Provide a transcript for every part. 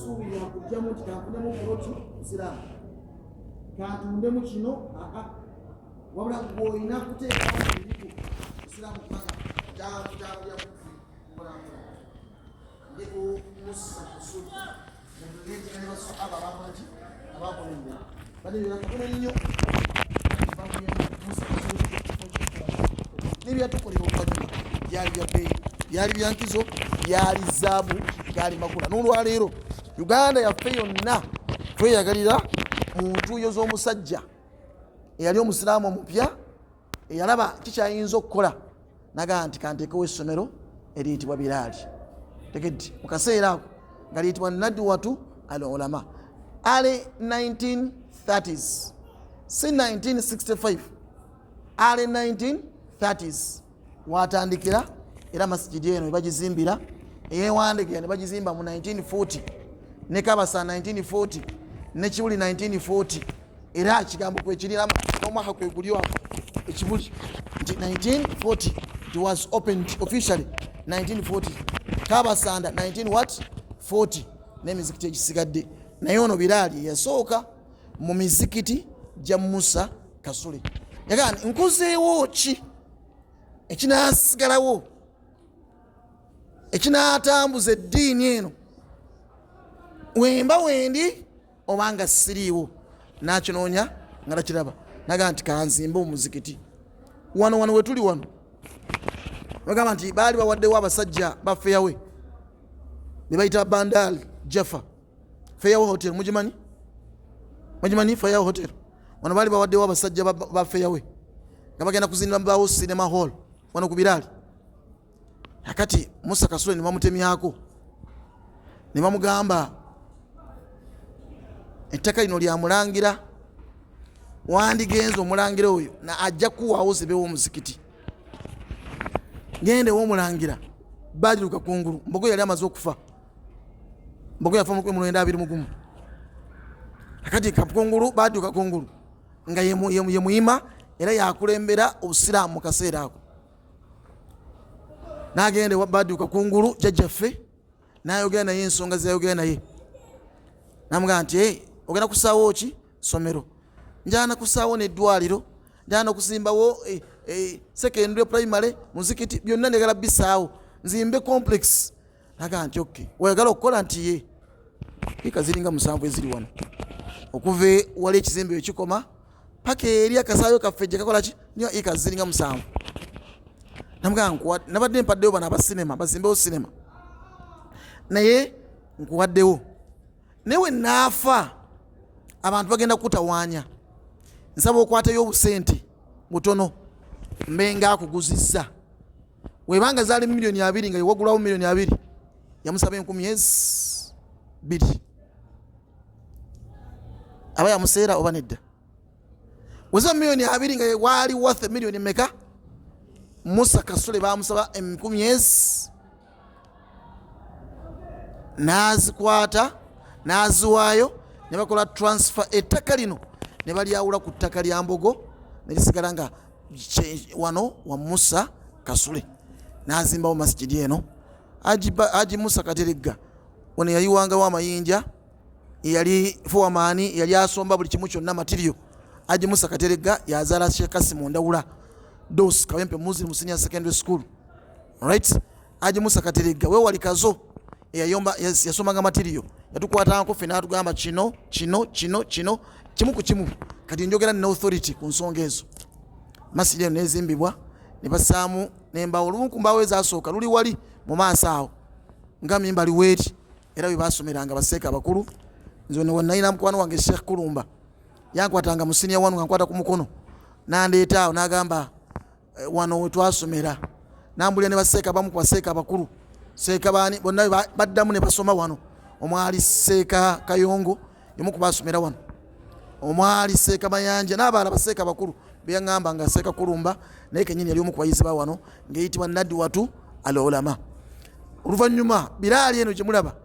kusuubira kujjamu nti kanfunemu buloti Busiraamu kantundemu kino wabula gweolina kuteekawo ebiriku Busiraamu kubanga kyakutambulira kukolamula ndiku Musa Kasuli mutuleetera basahaba abakola abakola embere badeyakakona nnyo Musa Kasuli nebyatukolera oluvanyuma byali bya bbeeyi byali byankizo byali zaabu byali makula n'olwaleero Uganda yaffe yonna tweyagalira mu ntuuyo z'omusajja eyali omusiraamu omupya eyalaba kikyayinza okukola nagaa nti kanteekewo essomero eriyitibwa Biraali tegedde mu kaseera ako nga liyitibwa Nadwatu al-Ulama ale 1930s si 1965 ale 1930s watandikira era masjidi eno ebagizimbira eyewandikira ne bagizimba mu 1940 ne Kabasa 1940 ne Kibuli 1940 era kigambo kwekiriramu n'omwaka kwegulyo ekibuli nti 1940 it was opened officially 1940 Kabasanda 1940 n'emizikiti egisigadde naye ono Biraali yasooka mu mizikiti gya Musa Kasule yagamba nkozeewo ki ekinasigalawo ekinatambuza eddiini eno wemba wendi obanga siriiwo nakinoonya nga nakiraba naga nti kanzimba omuzikiti wano wetuli wano bagamba nti baali bawaddewo abasajja ba Fairway ne bayita Bandal Jaffa Fairway Hotel mugimanyi Fairway Hotel wano baali bawaddewo abasajja ba Fairway nga bagenda kuzimbawo cinema hall wano ku Biraali akati Musa Kasule ne bamutemyako ne bamugamba ettaka lino lya mulangira wandigenza omulangira oyo na ajja kuwaawo zibewo omuzikiti gende w'omulangira Badiruka Kungulu Mbogo yali amaze okufa Mbogo yafa mu 1921 akati Kungulu Badiruka Kungulu nga ye muyima era yakulembera obusiraamu mu kaseera ako nagende wa Badiruka Kungulu jjajjaffe nayogera naye ensonga zayogera naye namugamba nti ogenda kusaawo ki somero njana kusaawo n'eddwaliro njana kusimbawo secondary primary muzikiti byonna ndagala bisaawo nzimbe complex naga nti okay oyagala okukola nti ye ika ziringa 7 eziri wano okuve wali ekizimbe ekikoma paka eri akasaayo kaffe gye kakola ki niyo ika ziringa 7 namugamba nabadde mpaddeyo bana abasinema bazimbewo sinema naye nkuwaddewo newe naafa abantu bagenda kutawaanya nsaba okwateyo obusente butono mbenga akuguzizza webanga zaali milioni 2 nga yewagulawo milioni 2 yamusaba 10,2 aba yamuseera oba nedda weza milioni 2 nga wali worth milioni meka Musa Kasule bamusaba 10,000 nazikwata naziwaayo ne bakola transfer ettaka lino ne balyawula ku ttaka lya Mbogo ne lisigala nga wano wa Musa Kasule nazimbawo masjidi eno Haji Musa Kateregga ono yayiwangawo amayinja yali foamani yali asomba buli kimu kyonna material Haji Musa Kateregga yazaala Sheikh Kasimu Ndawula Dos Kawempe Muslim Senior Secondary School right Haji Musa Kateregga we wali kazo eyayomba yasomanga material yatukwatako ffe n'atugamba kino kimu ku kimu kati njogera ne authority ku nsonga ezo masjidi eno nezimbibwa ne basaamu nembawo olumu mbaawo ezasooka luli wali mu maaso awo nga mimbali weeri era bwe basomeranga baseeka abakulu nze ne nalina mukwano wange Sheikh Kulumba yankwatanga mu senior wanu nga nkwata ku mukono nandeeta awo n'agamba wano we twasomera nambulira ne baseeka bamu ku baseeka abakulu seeka baani bonna baddamu ne basoma wano omwali Seeka Kayongo yemu kubasomera wano omwali Seeka Mayanja n'abaala baseeka bakulu byaŋŋamba nga Seeka Kulumba naye kenyini yali omu kubayizi wano ng'eyitibwa Nadwatu al-Ulama oluvannyuma Biraali eno gye mulaba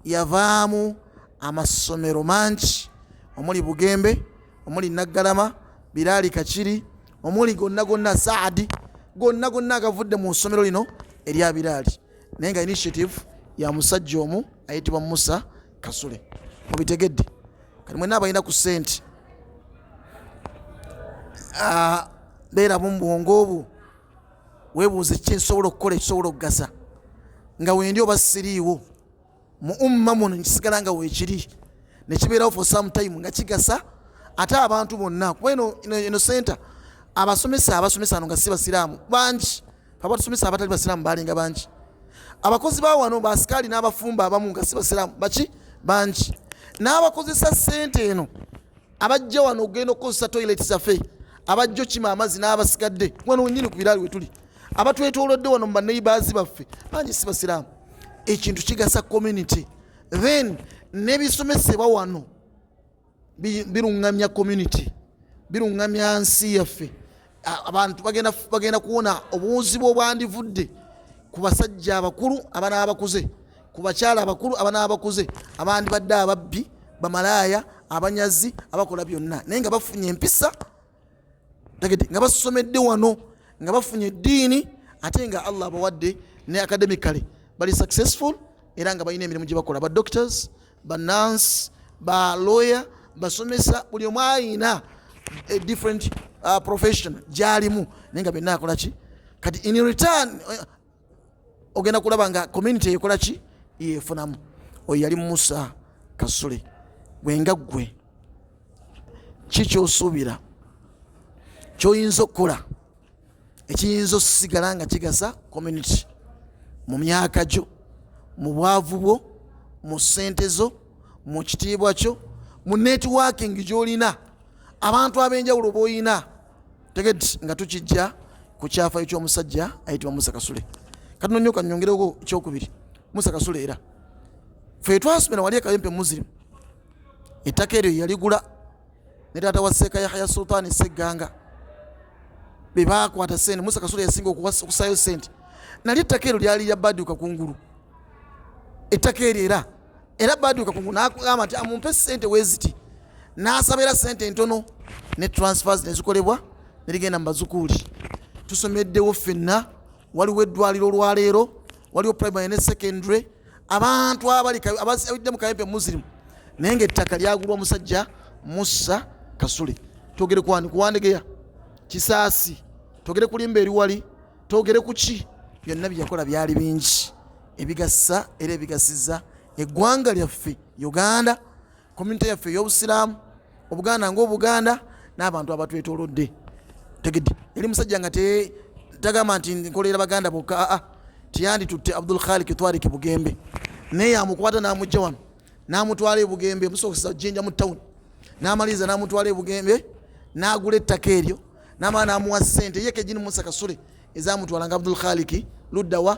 yavaamu amasomero mangi omuli Bugembe omuli Naggalama Biraali Kakiri omuli gonna Saadi gonna agavudde mu ssomero lino erya Biraali naye nga initiative ya musajja omu ayitibwa Musa Kasule mubitegedde kati mwenna abalina ku ssente beera mu bwongo obwo weebuuze ki nsobola okukola ekisobola okugasa nga wendi oba siriiwo mu umma muno nkisigala nga weekiri nekibeerawo for some time nga kigasa ate abantu bonna kuba eno center abasomesa ano nga si basiraamu bangi abatusomesa abatali basiraamu balinga bangi abakozi ba wano basikaali n'abafumba abamu nga si basiraamu baki bangi n'abakozesa ssente eno abajja wano okugenda okukozesa toilet zaffe abajja okima amazzi n'abasigadde wano nyini ku biraali we tuli abatwetoolodde wano mu baneighbours baffe bangi si basiraamu ekintu kigasa community then n'ebisomesebwa wano biruŋŋamya community biruŋŋamya nsi yaffe abantu bagenda kuwona obuwuzi bw'obwandivudde ku basajja abakulu abana abakuze ku bakyala abakulu abana abakuze abandi badde ababbi bamalaaya abanyazi abakola byonna naye nga bafunye empisa nga basomedde wano nga bafunye eddiini ate nga Allah abawadde ne academically bali successful era nga balina emirimu gye bakola ba doctors ba nurse ba lawyer basomesa buli omu ayina a different profession gyalimu naye nga benna akola ki kati in return ogenda kulaba nga community ekola ki yefunamu oyo yali Musa Kasule bwenga gwe kikyosuubira kyoyinza okukola ekiyinza osigala nga kigasa community mu myaka gyo mu bwavu bwo mu ssente zo mu kitiibwa kyo mu networking gyolina abantu ab'enjawulo b'olina tegedde nga tukijja ku kyafayo ky'omusajja ayitibwa Musa Kasule kati nonyoka nyongereko ekyokubiri Musa Kasule era fe twasomera wali ekayempe Muslim ettaka eryo yaligula ne taata wa Seeka Yahya Sultani Segganga be baakwata ssente Musa Kasule yasinga okusayo ssente nali ettaka eryo lyali lya Badduka kungulu ettaka eryo era Badduka kungulu n'agamba nti amumpe ssente weeziti n'asabira ssente ntono ne transfers nezikolebwa nerigenda mu bazukuuli tusomeddewo ffenna waliwo eddwaliro olwaleero waliwo primary ne secondary abantu abadde mu kayempe Muslim naye ng'ettaka lyagulwa musajja Musa Kasule togere kuwandegeya Kisaasi togere kulimba eriwali togere ku ki byonna byakola byali bingi ebigassa era ebigasiza eggwanga lyaffe Uganda community yaffe ey'obusiraamu Obuganda ng'Obuganda n'abantu abatwetoolodde tegedde eri musajja nga tagama nti nkolera baganda bokka tiyanditutte Abdul Khalik Twariki Bugembe naye amukwata n'amujja wano n'amutwala Bugembe musookesa jjinja mu town n'amaliza n'amutwala Bugembe n'agula ettaka eryo n'amala n'amuwa ssente ye kejini Musa Kasule ezamutwalanga Abdul Khalik luddawa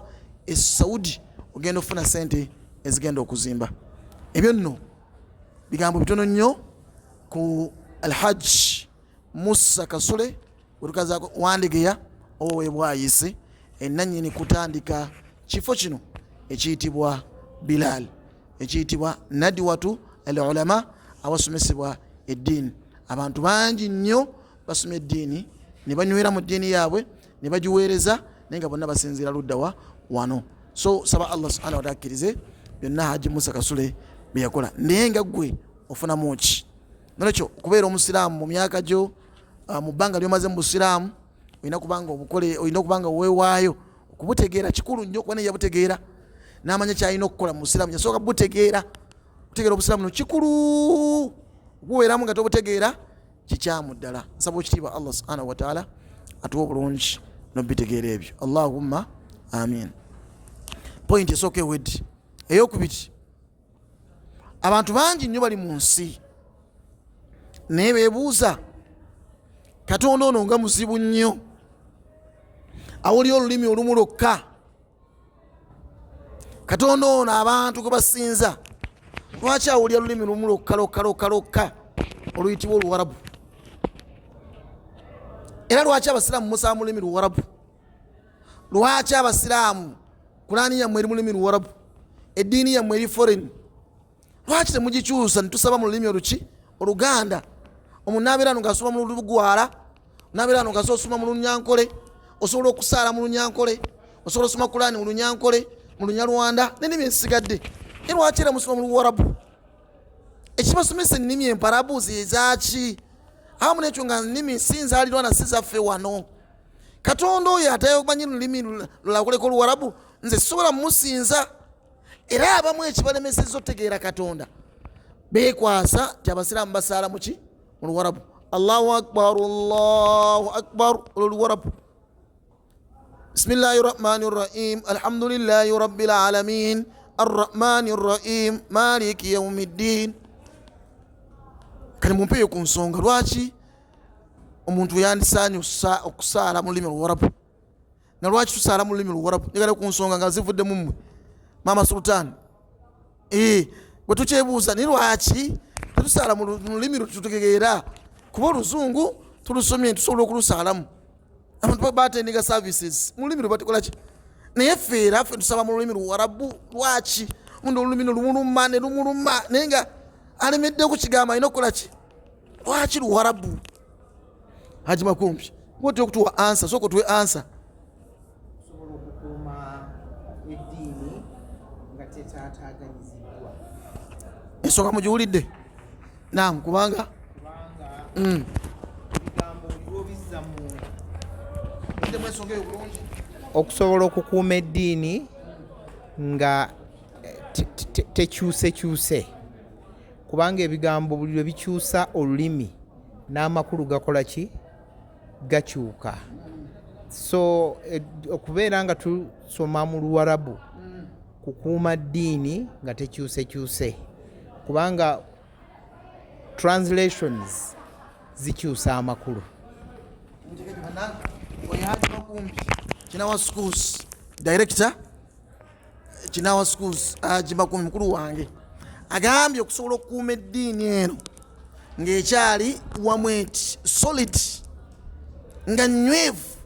Saudi ogenda ofuna ssente ezigenda okuzimba ebyo nno bigambo bitono nnyo ku Al-Hajj Musa Kasule wetukaza wandegeya owe bwayise enanyini kutandika kifo kino ekiyitibwa Bilal ekiyitibwa Nadwatu al-Ulama abasomesebwa eddiini abantu bangi nnyo basoma eddiini ne banywera mu ddiini yaabwe ne bagiweereza naye nga bonna basinziira luddawa wano so saba Allah subhanahu wa ta'ala akkirize byonna Haji Musa Kasule bye yakola naye nga ggwe ofunamu ki nolwekyo okubeera omusiraamu mu myaka gyo mu bbanga lyomaze mu busiraamu olina okubanga weewaayo okubutegeera kikulu nnyo kuba naye yabutegeera n'amanya kyalina okukola mu busiraamu yasooka butegeera obusiraamu no kikulu okubeeramu nga tobutegeera kikyamu ddala nsaba ekitiibwa Allah subhanahu wa ta'ala atuwa obulungi nobitegeera ebyo Allahumma amin point esooka eweddi eyokubiri abantu bangi nnyo bali mu nsi naye beebuuza Katonda ono nga muzibu nnyo awulira olulimi olumu lwokka Katonda ono abantu gwe basinza lwaki awulira olulimi lumu lwokka oluyitibwa Oluwarabu era lwaki abasiraamu musaba mu lulimi Luwarabu lwaki abasiraamu Kulaani yammwe eri mu lulimi Luwarabu eddiini yammwe eri foreign lwaki temugikyusa netusaba mu lulimi oluki Oluganda omuntu nabeera ngaasoma mu Lugwala nabeera ngaasoma osoma mu Lunyankole osobola okusaala mu Lunyankole osobola osoma Kulaani mu Lunyankole mu Lunyarwanda n'ennimi ezisigadde lwaki era musoma mu Luwarabu ekibasomesa ennimi emparabuzi ezaki awamu nekyo nga nnimi sinzaalirwa na sizaffe wano. Katonda oyo atayomanyi lulimi lulakuleko Oluwarabu nze sisobola mumusinza. Era abamu ekibalemesezza otegeera Katonda beekwasa ti abasiraamu basaala muki mu Luwarabu. Allahu akbar Oluwarabu. Bismillahir rahmanir rahim alhamdulillahi rabbil alamin arrahmanir rahim maliki yawmiddin. Kale mumpeyo ku nsonga lwaki omuntu yandisaanye okusaala mu lulimi Luwarabu na lwaki tusaala mu lulimi Luwarabu. Njagala ku nsonga nga zivudde mu mmwe Mama Sultan. Bwe tukyebuuza ni lwaki tetusaala mu lulimi lututegeera kuba Oluzungu tulusomye tusobola okulusaalamu. Abantu batendiga services mu lulimi lubatekola ki naye ffe tusaba mu lulimi Luwarabu lwaki? Omuntu olulimi lumuluma ne lumuluma naye nga alemedde okukigamba alina okukola ki? Lwaki Luwarabu? Haji Makumbi ng'otera okutuwa ansa sooka otuwe ansa. Osobola okukuuma eddiini nga tetaataaganyizibwa. Ensonga mugiwulidde? Naam, kubanga ebigambo olibizza mu ensonga eyo bulungi. Okusobola okukuuma eddiini nga tekyusekyuse, kubanga ebigambo buli lwe bikyusa olulimi n'amakulu gakola ki? Gakyuka. So okubeera nga tusoma mu Luwarabu kukuuma ddiini nga tekyusekyuse, kubanga translations zikyusa amakulu. Kinawa schools director Kinawa schools Haji Makumbi mukulu wange agambye okusobola okukuuma eddiini eno ng'ekyali wamweti solid nga nywevu,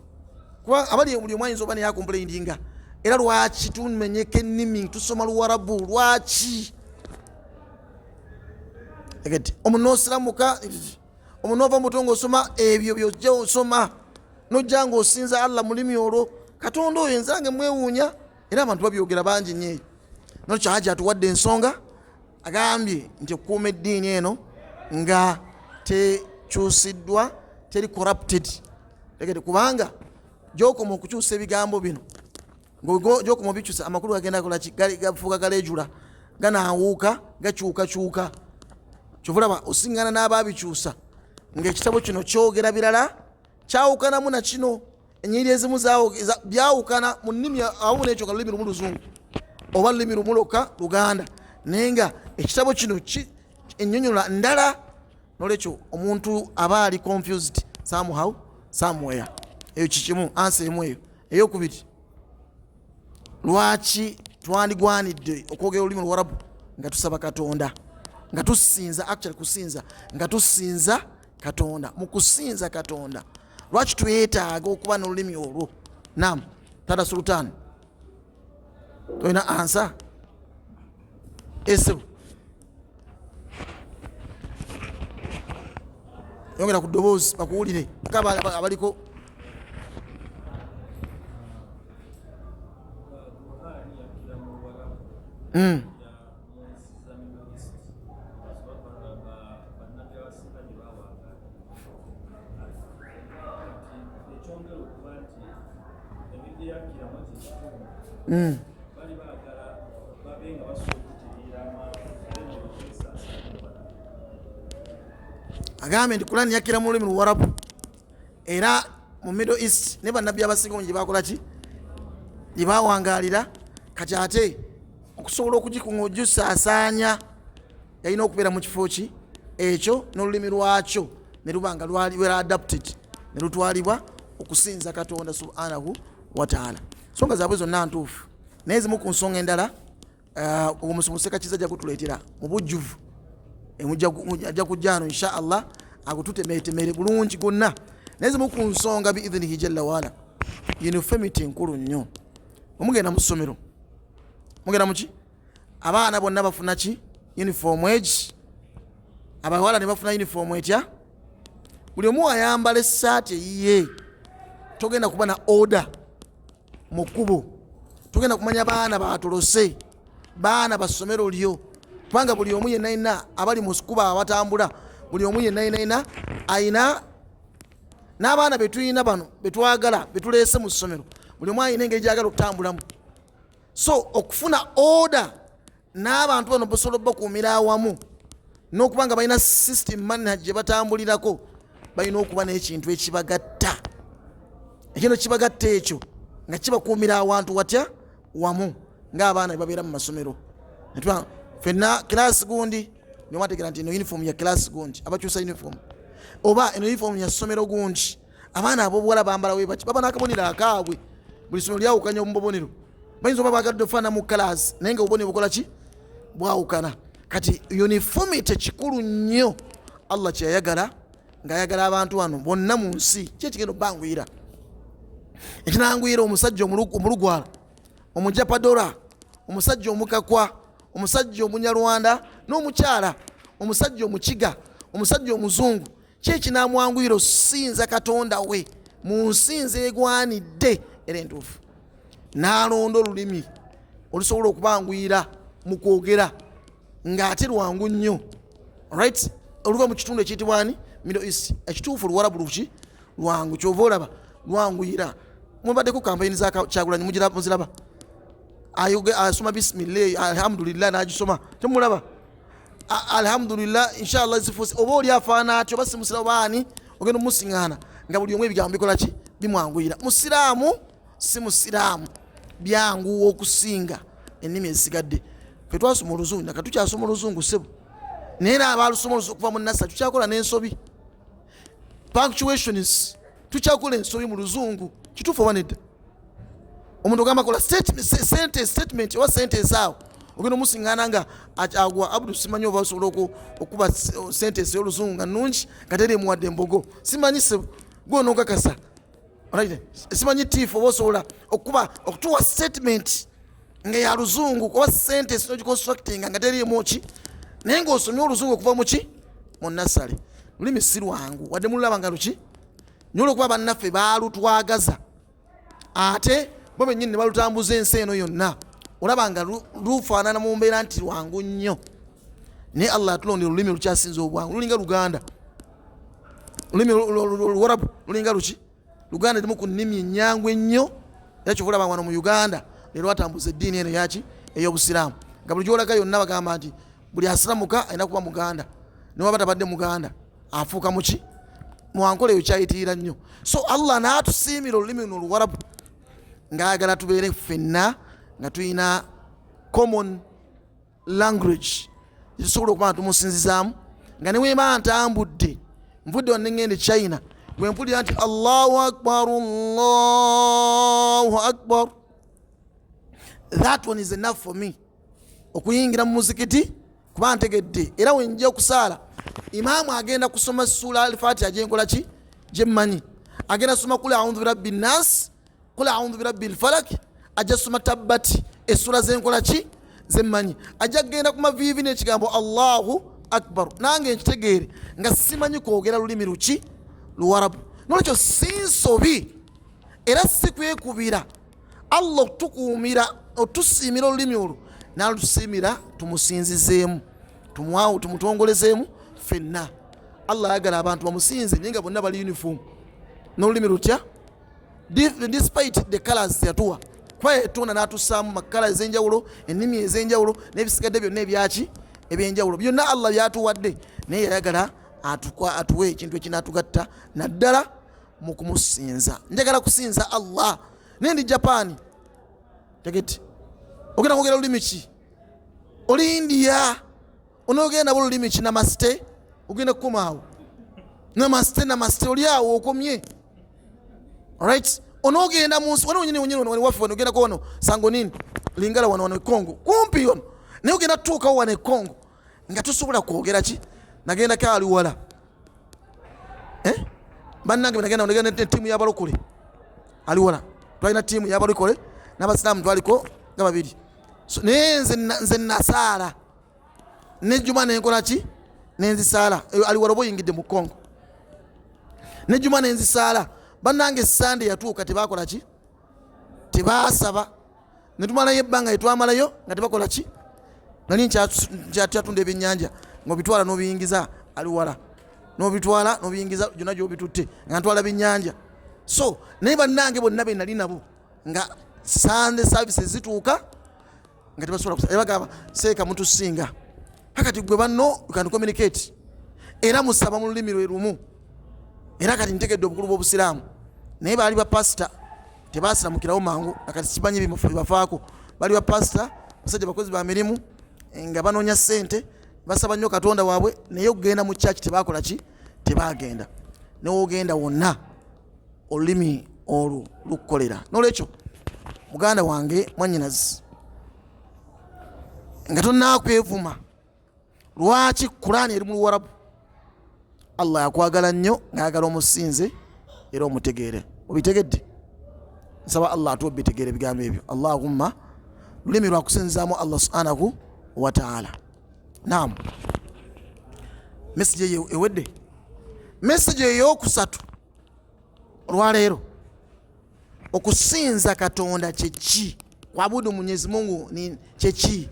kuba abali buli omwanyinza oba neyakomplaindinga era lwaki tumenyeka ennimi tusoma Luwarabu lwaki? Omuntu n'osiramuka omuntu n'ova mu butongo osoma ebyo byojja osoma n'ojja ng'osinza Allah mu lulimi olwo. Katonda oyo nzange mwewuunya era abantu babyogera bangi nnyo. Nolwekyo Haji atuwadde ensonga agambye nti okukuuma eddiini eno nga tekyusiddwa teri corrupted. Kubanga gyokoma okukyusa ebigambo bino gyokoma obikyusa amakulu gagenda gafuuka galejula ganaawuuka gakyukakyuka. Kyovulaba osingana n'abaabikyusa ng'ekitabo kino kyogera birala kyawukanamu na kino. Ennyiri ezimu byawukana mu nnimi awamu n'ekyo kalulimi lumu Luzungu oba lulimi lumuloka Luganda, naye nga ekitabo kino ennyonnyola ndala. Nolwekyo omuntu aba ali confused somehow somewhere. Eyo kikimu ansa emu eyo. Eyokubiri, lwaki twandigwanidde okwogera olulimi Luwarabu nga tusaba Katonda nga tusinza actually kusinza nga tusinza Katonda. Mu kusinza Katonda lwaki twetaaga okuba n'olulimi olwo? Naam, Tata Sultan toyina ansa? Esebu yongera ku ddoboozi bakuwulire abaliko. Agambe nti Kurani yakira mu lulimi Luwarabu era mu Middle East ne bannabbi abasinga gye bakola ki? Gye bawangalira. Kati ate okusobola okugikuŋojusaasaanya yalina okubeera mu kifo ki ekyo n'olulimi lwakyo ne luba nga lwera adapted ne lutwalibwa okusinza Katonda subhanahu wa ta'ala. Nsonga zaabwe zonna ntuufu naye zimu ku nsonga endala omusomesa kiza ajja kutuleetera mu bujjuvu ajja kujjaano insha Allah agututemeetemere bulungi gonna. Naye zimu ku nsonga biidhinihi jalla waala uniformity nkulu nnyo. Omugenda mu ssomero mugenda muki? Abaana bonna bafuna ki? Uniform egi. Abawala ne bafuna uniform etya? Buli omu ayambala essaati eyiye. Togenda kuba na order mu kkubo. Togenda kumanya baana batolose, baana ba ssomero lyo, kubanga buli omu yenna yenna abali mu sikuba abatambula buli omu yenna yenna ayina n'abaana betuyina bano betwagala betuleese mu ssomero buli omu ayina engeri gyagala okutambulamu. So okufuna order n'abantu bano basobola bakuumira awamu n'okuba nga balina system manage gye batambulirako balina okuba n'ekintu ekibagatta. Ekino kibagatta ekyo nga kibakuumira awantu watya wamu ng'abaana be babeera mu masomero. Fenna class gundi niwategera nti eno uniform ya class gundi abakyusa uniform oba eno uniform ya somero gundi abaana abobuwala bambala we baki baba nakabonera akaabwe buli somero lyawukanya omubonero bayinza oba bagadde ofana mu class naye nga obubonero bukola ki bwawukana. Kati uniformity kikulu nnyo Allah kyayagala ng'ayagala abantu wano bonna mu nsi kyekigenda obbanguyira ekinanguyira omusajja omulugwala omujapadora omusajja omukakwa omusajja omunyarwanda n'omukyala omusajja omukiga omusajja omuzungu kyekinamwanguyira osinza katonda we mu nsinza egwanidde era entuufu n'alonda olulimi olusobola okubanguyira mu kwogera ng'ate lwangu nnyo right oluva mu kitundu ekiyitibwa ani Middle East ekituufu Luwarabu luki lwangu kyova olaba lwanguyira. Mubaddeko kampeyini za Kyagulanyi muziraba asoma bismillah alhamdulillah nagisoma temulaba alhamdulillah inshallah zifuuse oba oli afaana atyo oba simusira obaani ogenda omusiŋŋaana nga buli omu ebigambo bikola ki bimwanguyira. Musiraamu si musiraamu byangu okusinga ennimi ezisigadde. Fe twasoma oluzungu nga tukyasoma oluzungu sebo naye n'abaalusoma oluzungu okuva mu nasa tukyakola n'ensobi punctuations tukyakola ensobi mu luzungu kituufu oba nedda. Omuntu ogamba kola statement oba sentence awo ogenda omusiŋŋaana nga agwa Abdu simanyi oba osobola okuba sentence y'oluzungu nga nnungi nga teri emuwadde embogo simanyi sebo gwona okakasa simanyi tiifu oba osobola okutuwa statement nga ya luzungu oba sentence nogiconstructinga nga teri emuki naye ng'osomye oluzungu okuva muki mu nasale. Lulimi si lwangu wadde mululaba nga luki nyola okuba bannaffe baalutwagaza ate bo bennyini ne balutambuza ensi eno yonna olaba nga lufaanana mu mbeera nti lwangu nnyo naye Allah atulondera olulimi lukyasinza obwangu lulinga Luganda. Olulimi Luwarabu lulinga luki Luganda limu ku nnimi ennyangu ennyo era kyova olaba wano mu Uganda leero batambuza eddiini eno yaki ey'Obusiraamu nga buli gyolaga yonna bagamba nti buli asiramuka alina kuba Muganda niwe aba tabadde Muganda afuuka muki mwankola eyo kyayitirira nnyo. So Allah n'atusiimira olulimi luno Oluwarabu ng'ayagala tubeere ffenna nga tulina common language tusobola okuba tumusinzizaamu nga ne weema ntambudde nvudde wano neŋŋende China bwe mpulira nti Allahu akbar Allahu akbar that one is enough for me okuyingira mu muzikiti kuba ntegedde era wenjja okusaala imaamu agenda kusoma sura al-Fatiha gyenkola ki gyemmanyi agenda kusoma kul a'udhu birabbi nnas kul a'udhu birabbi al-falak ajja kusoma tabbati essura zenkola ki zemmanyi ajja kgenda ku maviivi n'ekigambo Allahu akbar nange nkitegeere nga simanyi kwogera lulimi luki Luwarabu. Nolwekyo si nsobi era si kwekubira Allah okutukuumira otusiimira olulimi olwo n'alutusiimira tumusinzizeemu tumutongolezeemu ffenna. Allah ayagala abantu bamusinze naye nga bonna bali uniform n'olulimi lutya despite the colors yatuwa kuba yetunda n'atussaamu makala ez'enjawulo ennimi ez'enjawulo n'ebisigadde byonna ebyaki ebyenjawulo byonna Allah byatuwadde naye yayagala atuwe ekintu ekinaatugatta naddala mu kumusinza. Njagala kusinza Allah naye ndi Japan tegeti ogenda kwogera lulimi ki oli India onoogenda nabo lulimi ki namaste ogenda kukoma awo namaste oli awo okomye alright onoogenda mu nsi wano nyine wano waffe wano ogenda ko wano sango nini lingala wano Kongo kumpi wano naye ogenda tuukawo wano Kongo nga tosobola kwogera ki nagenda ko ali wala bannange nagenda ttiimu y'abalokole ali wala twalina ttiimu y'abalokole n'abasiraamu twaliko nga babiri naye nze nasaala nejjuma nenkola ki nenzisaala ali wala oba oyingidde mu Kongo nejjuma nenzisaala bannange Sande yatuuka tebakola ki tebaasaba netumalayo ebbanga etwamalayo nga tebakola ki nani kyatunda ebyennyanja ng'obitwala n'obiyingiza ali wala n'obitwala n'obiyingiza gyonna gy'obitutte nga ntwala byennyanja. So naye bannange bonna be nali nabo nga Sunday services zituuka nga tebasobola kusa bagamba seeka mutusinga kakati gwe banno you can communicate era musaba mu lulimi lwe lumu era kati ntegedde obukulu bw'Obusiraamu naye baali ba pastor tebasiramukirawo mangu akati simanyi bibafaako bali ba pastor basajja bakozi ba mirimu nga banoonya ssente basaba nnyo Katonda waabwe naye okugenda mu church tebakola ki tebagenda naye ogenda wonna olulimi olwo lukukolera. N'olwekyo muganda wange mwannyinazi nga tonnakwevuma lwaki Qur'an eri mu Luwarabu. Allah yakwagala nnyo ng'ayagala omusinze era omutegeere. Obitegedde? Nsaba Allah atuwe bitegeere ebigambo ebyo. Allahumma lulimi lwakusinzaamu Allah subhanahu wa ta'ala. Naam, message ewedde. Message ey'okusatu olwaleero okusinza Katonda kyeki, kuabudu Mwenyezi Mungu ni kyeki,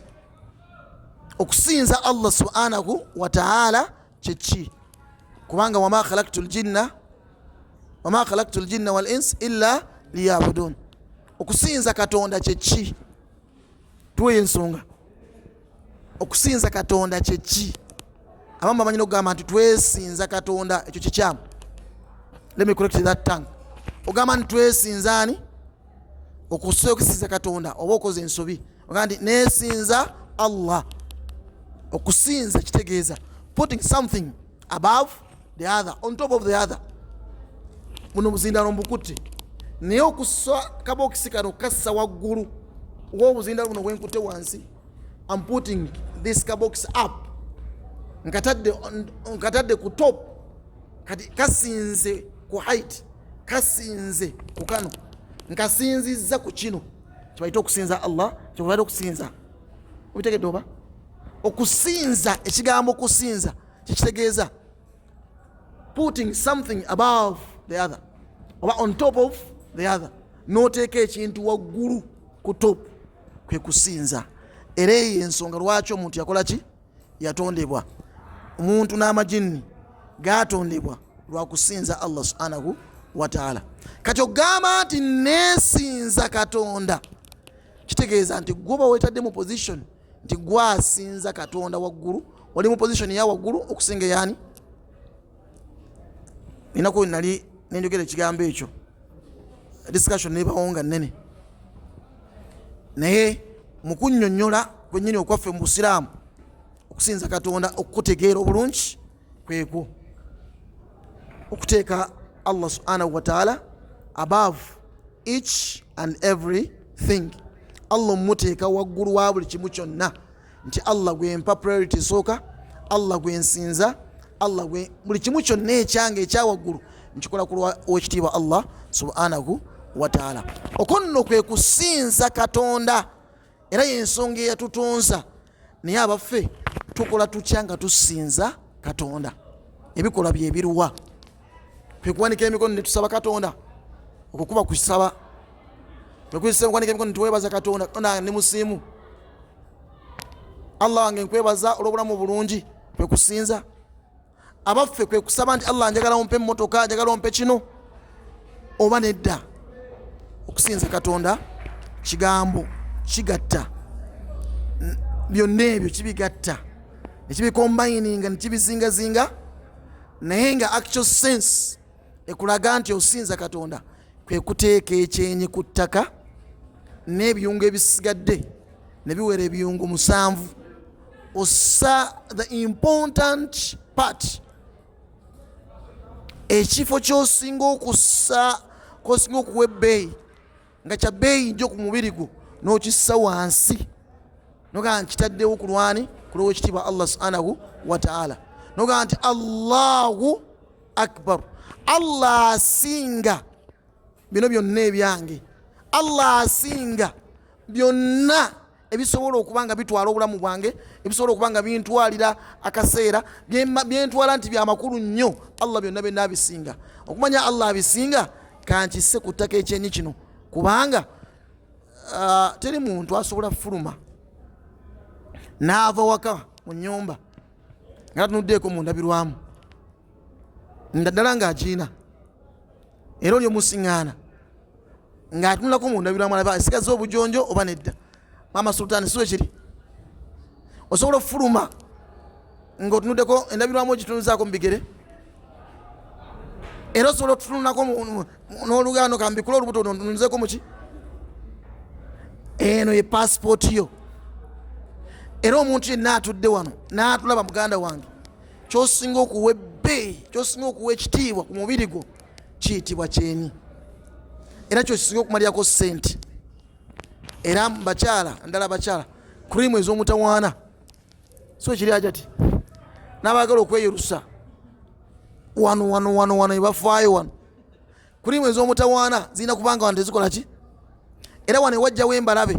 okusinza Allah subhanahu wa ta'ala kyeki, kubanga wama khalaqtul jinna wal ins illa liyabudun. Okusinza Katonda kyeki, tuwe ensonga. Okusinza Katonda kyeki, abamu bamanyi n'okugamba nti twesinza Katonda, ekyo kikyamu. Let me correct that tongue. Ogamba nti twesinza ani? Okusinza Katonda oba okoze ensobi ogamba nti nesinza Allah. Okusinza kitegeeza putting something above the other, on top of the other. Muno muzindalo mbukutte naye okussa kabokisi kano kassa waggulu w'obuzindalo buno bwenkutte wansi. I'm putting this kabox up nkatadde ku top, kati kasinze ku height, kasinze ku kano, nkasinzizza ku kino, kibayita okusinza Allah, kyobaita okusinza. Obitegedde oba? Okusinza, ekigambo okusinza kikitegeeza putting something above the other oba on top of the other, n'oteeka ekintu waggulu ku top, kwe kusinza. Era eyo ensonga lwaki omuntu yakola ki? Yatondebwa. Omuntu n'amajini gatondebwa lwa kusinza Allah subhanahu wa ta'ala. Kati ogamba nti nesinza Katonda, kitegeeza nti gwoba wetadde mu position nti gwasinza Katonda waggulu, oli mu position ya waggulu okusinga yani. Ninako nali nenjogera ekigambo ekyo, discussion nebawo nga nnene, naye mukunnyonnyola kwennyini okwaffe mu Busiraamu okusinza Katonda okutegeera obulungi kwekwo okuteeka Allah subhanahu wa ta'ala above each and everything. Allah muteeka waggulu wa buli kimu kyonna, nti Allah gwe mpa priority sooka, Allah gwe nsinza, Allah gwe buli kimu kyonna ekyange ekyawaggulu nkikola kulwa wekitiibwa Allah subhanahu wa ta'ala. Okonno kwe kusinza Katonda, era yensonga eyatutonza. Naye abaffe tukola tutya nga tusinza Katonda? Ebikola bye biruwa? Kwe kuwanika emikono ne tusaba Katonda, okukuba kusaba, kwe kuwanika emikono ne tuweebaza Katonda. Katonda ndi musiimu, Allah wange nkwebaza olw'obulamu bulungi, kwe kusinza? Abaffe kwe kusaba nti Allah njagala ompe emmotoka, njagala ompe kino, oba nedda? Okusinza Katonda kigambo kigatta, byonna ebyo kibigatta, nekibikombayininga nekibizingazinga, naye nga actual sense ekulaga nti osinza Katonda kwe kuteeka ekyenyi ku ttaka n'ebiyungu ebisigadde ne biwera ebiyungu 7, ossa the important part, ekifo ky'osinga okussa, kosinga okuwa ebbeeyi nga kya bbeeyi nnyo ku mubiri gwo, n'okissa wansi noga nkitaddewo ku lwani, ku lw'ekitiibwa Allah subhanahu wa ta'ala, noga nti Allahu akbar, Allah asinga bino byonna ebyange, Allah asinga byonna ebisobola okuba nga bitwala obulamu bwange, ebisobola okuba nga bintwalira akaseera, byentwala nti byamakulu nnyo, Allah byonna byonna abisinga. Okumanya Allah abisinga, kankisse ku ttaka ekyenyi kino, kubanga teri muntu asobola fuluma n'ava waka mu nnyumba nga tunuddeeko mu ndabirwamu nga ddala ng'agiina era oli omusiŋŋaana ng'atunulako mu ndabirwamu alaba asigaza obujonjo oba nedda. Maama Sultani siwe kiri osobola okufuluma ng'otunuddeko endabirwamu ogitunuzaako mu bigere era osobola okutunulako n'olugaano kambikula olubuto ntunuzeeko muki. Eno ye passport yo. Era omuntu yenna atudde wano n'atulaba muganda wange kyosinga okuwa ebbeeyi kyosinga okuwa ekitiibwa ku mubiri gwo kiyitibwa kyeni era kyosinga okumalirako sente. Era bakyala ndala bakyala kurimu ez'omutawaana so kiri ajati n'abaagala okweyerusa wano ebafaayo wano kurimu ez'omutawaana zirina kubanga wano tezikola ki. Era wano ewajjawo embalabe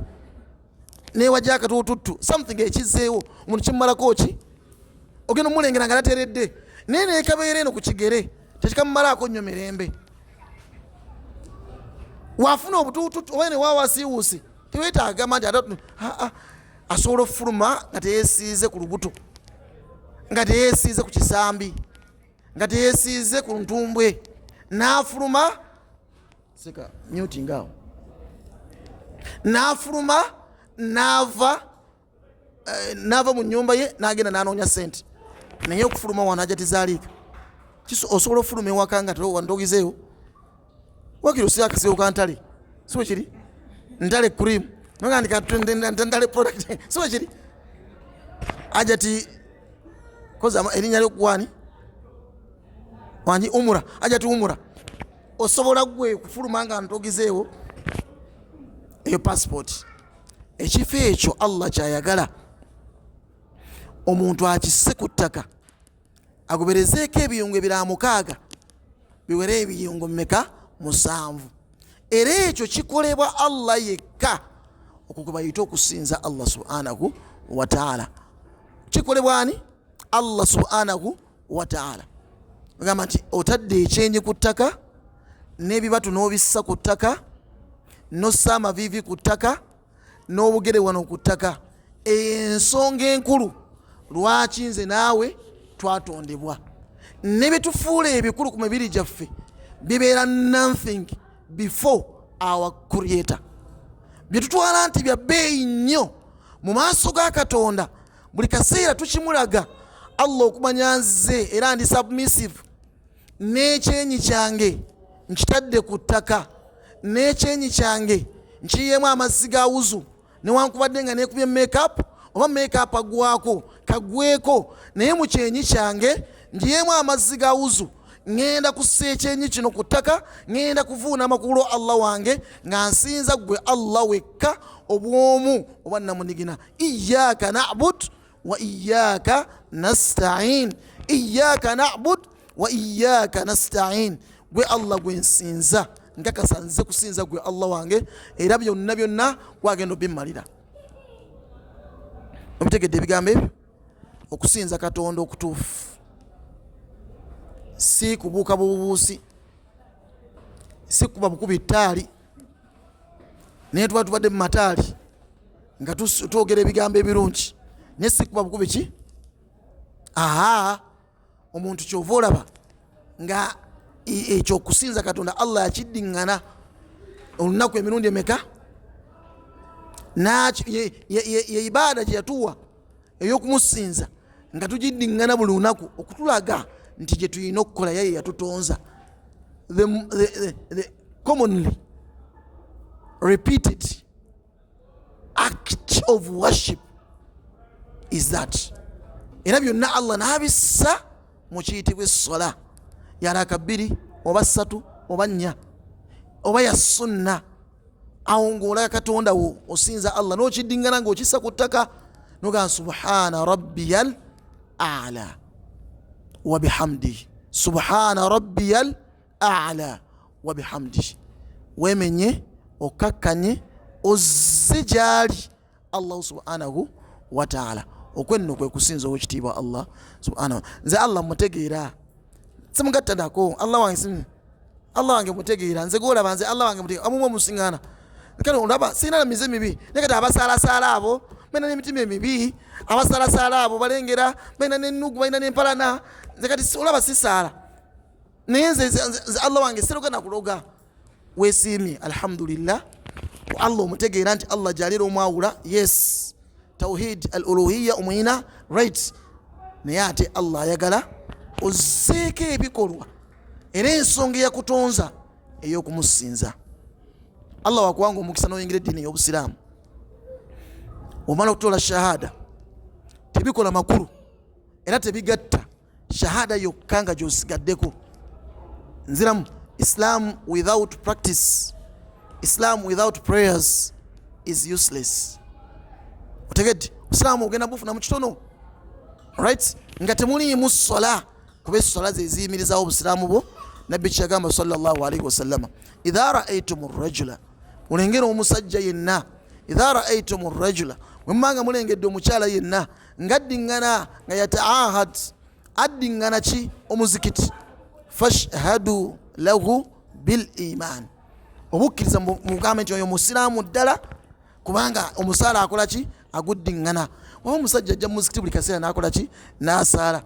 newajja akatuututtu something ekizzeewo omuntu kimumalako ki ogenda omulengera nga tateredde naye nekabeera eno ku kigere tekikamumalaako nnyo mirembe. Wafuna obutuututtu oba ne waawasiiwuusi teweetaagama nti asobola okufuluma nga teyeesiize ku lubuto nga teyeesiize ku kisambi nga teyeesiize ku ntumbwe n'afuluma seka nyutingaawo n'afuluma n'ava mu nnyumba ye n'agenda n'anoonya sente. Naye okufuluma wano ajja tizaaliika osobola okufuluma ewaka nga wandogizeewo wakiri osiya akasiwo ka ntale siwe kiri ntale kurimu nogandikantale product siwe kiri ajja ti koza erinnya lyokuwani wangi umura ajja ti umura osobola gwe kufuluma nga ntogizeewo eyo passport. Ekifo ekyo Allah kyayagala omuntu akisse ku ttaka agoberezeeko ebiyungu ebirala 6 biwere ebiyungu 7. Era ekyo kikolebwa Allah yekka okubayita okusinza Allah subhanahu wa ta'ala. Kikolebwa ani? Allah subhanahu wa ta'ala. Agamba nti otadde ekyenyi ku ttaka n'ebibatu n'obissa ku ttaka n'ossa amaviivi ku ttaka n'obugere wano ku ttaka. Ensonga enkulu lwaki nze naawe twatondebwa ne bye tufuula ebikulu ku mibiri gyaffe bibeera nothing before our creator. Bye tutwala nti bya bbeeyi nnyo mu maaso ga Katonda buli kaseera tukimulaga Allah okumanya nze era ndi submissive n'ekyenyi kyange nkitadde ku ttaka n'ekyenyi kyange nkiyemu amazzi ga wuzu newankubadde nga nekubye makeup oba makeup agwako kagweko naye mu kyenyi kyange njiyemu amazzi ga wuzu ngenda kussa ekyenyi kino ku ttaka ngenda kuvuuna makulo Allah wange nga nsinza gwe Allah wekka obwomu oba namunigina. Iyyaka na'bud wa iyyaka nasta'in. Iyyaka na'bud wa iyyaka nasta'in. Gwe Allah gwe nsinza nkakasa nze kusinza gwe Allah wange era byonna kwagenda obimmalira. Obitegedde ebigambo ebyo? Okusinza Katonda okutuufu si kubuuka bubuusi, si kuba bukubi ttaali naye tuba tubadde mu mataali nga twogera ebigambo ebirungi naye si kuba bukubi ki. Omuntu kyova olaba nga ekyokusinza Katonda Allah yakiddiŋŋana olunaku emirundi emeka ye ibaada gye yatuwa ey'okumusinza nga tugiddiŋŋana buli lunaku okutulaga nti gye tulina okukola yaye yatutonza. The commonly repeated act of worship is that. Era byonna Allah n'abissa mu kiyitibwa essola ya raka 2 oba 3 oba 4 oba ya sunna. Awo ng'olaba Katonda wo osinza Allah n'okiddiŋŋana ng'okissa ku ttaka noga subhana rabbiyal a'la wa bihamdihi. Subhana rabbiyal a'la wa bihamdihi. Wemenye okakkanye ozze gyali Allah subhanahu wa ta'ala. Okwenno kwe kusinza okitiibwa Allah subhanahu. Nze Allah mutegeera simugattadako Allah wange Allah wange mutegeera nze golaba nze Allah wange mutegeera amumwe musiŋŋaana kale olaba sina na mize mibi nekati abasaalasaala abo balina n'emitima emibi, abasalaasala abo balengera balina n'ennugu balina n'empalana. Nze kati olaba sisaala naye nze Allah wange siroga nakuloga. Weesiimye alhamdulillah Allah omutegeera nti Allah jalira omwawula, yes tawhid al uluhiyya omuyina right, naye ate Allah ayagala ozzeeko ebikolwa era ensonga eyakutonza ey'okumusinza. Allah wakuwanga omukisa n'oyingira eddiini ey'obusiraamu, omala okutoola shahada tebikola makulu era tebigatta shahada yokka nga gy'osigaddeko. Nziramu Islam without practice, Islam without prayers is useless. Otegedde Islam ogenda bufuna mu kitono, right, nga temuliimu sola, kuba sola ze ziyimirizawo obusiraamu bwo. Nabbi kyagamba sallallahu alaihi wasallam, idha ra'aytum ar-rajula, mulengera omusajja yenna, idha ra'aytum ar-rajula, mwemanga mulengedde omukyala yenna ngaddingana nga yataahad, addingana ki omuzikiti, fashhadu lahu bil iman, obukkiriza mugambe nti oyo musiraamu ddala, kubanga omusaala akola ki aguddingana. Waba omusajja ajja muzikiti buli kaseera nakola ki nasaala,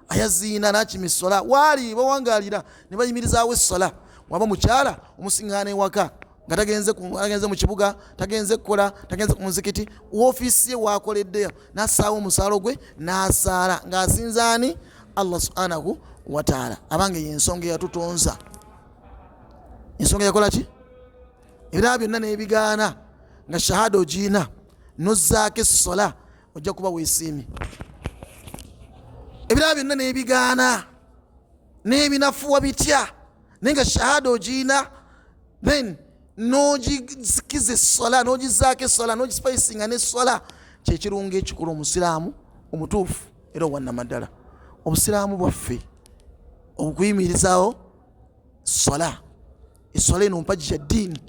ayaziina nakima essola, waali bawangalira ne bayimirizaawo essola. Waba mukyala omusiŋŋaana ewaka nga tagenze mu kibuga, tagenze kukola, tagenze ku muzikiti, woofiisi ye waakoleddeyo nassaawo omusaalo gwe nasaala ng'asinzaani Allah subhanahu wa ta'ala. Abange yensonga eyatutonza, ensonga yakola ki era byonna n'ebigaana nga shahada ogiina nozzaako essola, ojja kuba weesiimye. Ebirala byonna n'ebigaana n'ebinafuwa bitya naye nga shahada ogiina, then n'ogizikiza essola, n'ogizzaako essola, n'ogispicinga n'essola, kyekirungo ekikulu omusiraamu omutuufu era owannamaddala. Obusiraamu bwaffe okuyimirizaawo sola, essola eno mpagi ya ddiini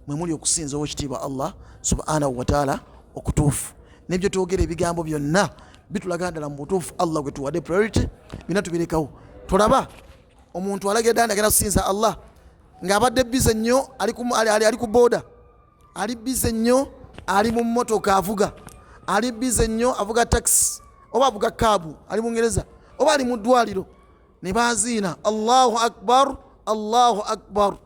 mwe muli okusinza owekitiibwa Allah subhanahu wa ta'ala okutuufu. Nebyo twogera ebigambo byonna bitulaga ddala mu butuufu Allah gwe tuwadde priority, bina tubirekawo. Tolaba omuntu alagedde agenda kusinza Allah ng'abadde bize nnyo, ali ku booda, ali bize nnyo, ali mu mmotoka avuga, ali bize nnyo avuga taxi oba avuga kaabu, ali Bungereza oba ali mu ddwaliro, ne baziina Allahu akbar Allahu akbar.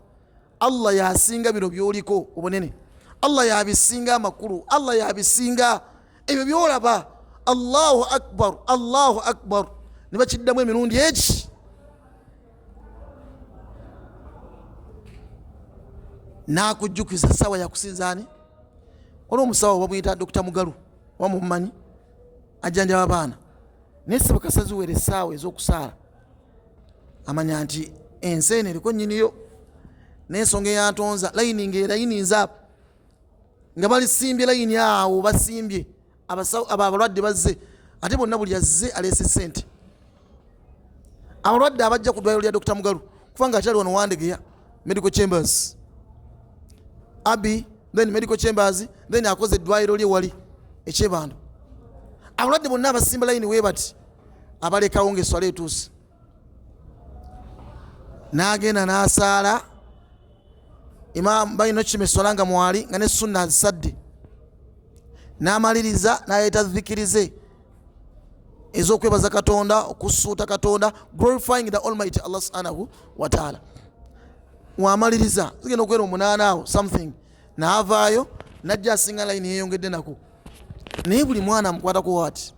Allah yasinga bino byoliko obunene, Allah yabisinga amakulu, Allah yabisinga ebyo byolaba. Allahu akbar Allahu akbar, ne bakiddamu emirundi egi. Nakujjukiza sawa ya kusinzaani olwo omusawo bamuyita Dr. Mugalu wamumanyi ajjanjaba abaana, naye saba kasaziwere essaawa ez'okusaala amanya nti ensi eno eriko nnyiniyo n'ensonga eyantonza. Layini ng'erayininza nga balisimbye layini awo, basimbye abo abalwadde bazze, ate bonna buli azze aleese ssente. Abalwadde abajja ku ddwaliro lya Dr. Mugalu kuba nga akyali wano Wandegeya Medical Chambers, Abi then Medical Chambers, then akoze eddwaliro lye wali ekyebando. Abalwadde bonna abasimba layini we bati abalekawo ng'esswala etuuse, n'agenda n'asaala Imam balina kima esswala nga mwali nga ne sunna azisadde, n'amaliriza n'ayeta dhikirize ez'okwebaza Katonda, okusuuta Katonda, glorifying the Almighty Allah subhanahu wa ta'ala. Wamaliriza zigenda okwera omunaana awo something, n'avaayo n'ajja asinga layini yeeyongedde nako, naye buli mwana amukwatako wati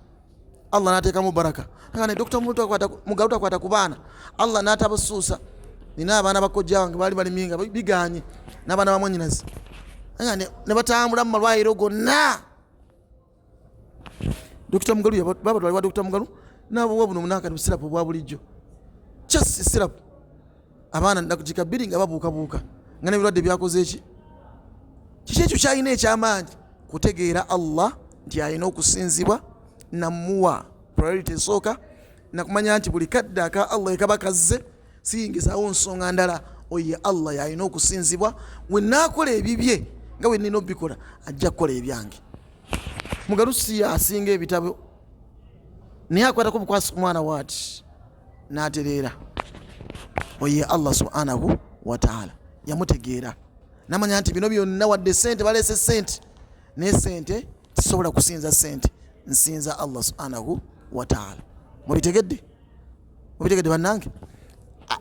Allah n'ateekamu baraka. Ne Dr. Mugalu takwata ku baana, Allah n'atabusuusa. Nina abaana bakojja wange baali baliminga biganye n'abaana ba mwannyinazi ne batambula mu malwaliro gonna. Dr. Mugalu babatwalibwa Dr. Mugalu n'abawa buno munakati busirapu bwa bulijjo, just sirapu. Abaana ndakujika bbiri nga babuukabuuka nga n'ebirwadde byakoze eki. Kiki ekyo kyalina eky'amaanyi kutegeera Allah nti alina okusinzibwa, namuwa priority esooka, nakumanya nti buli kadde aka Allah ekaba kazze siyingizaawo nsonga ndala, oye Allah yalina okusinzibwa. We naakola ebibye nga we nina obikola ajja kukola ebyange. Mugalu si asinga ebitabo, naye akwatako bukwasi ku mwana waati n'atereera. Oye Allah subhanahu wa ta'ala yamutegeera, namanya nti bino byonna wadde sente baleese sente, naye sente sisobola kusinza sente, nsinza Allah subhanahu wa ta'ala. Mubitegedde bannange?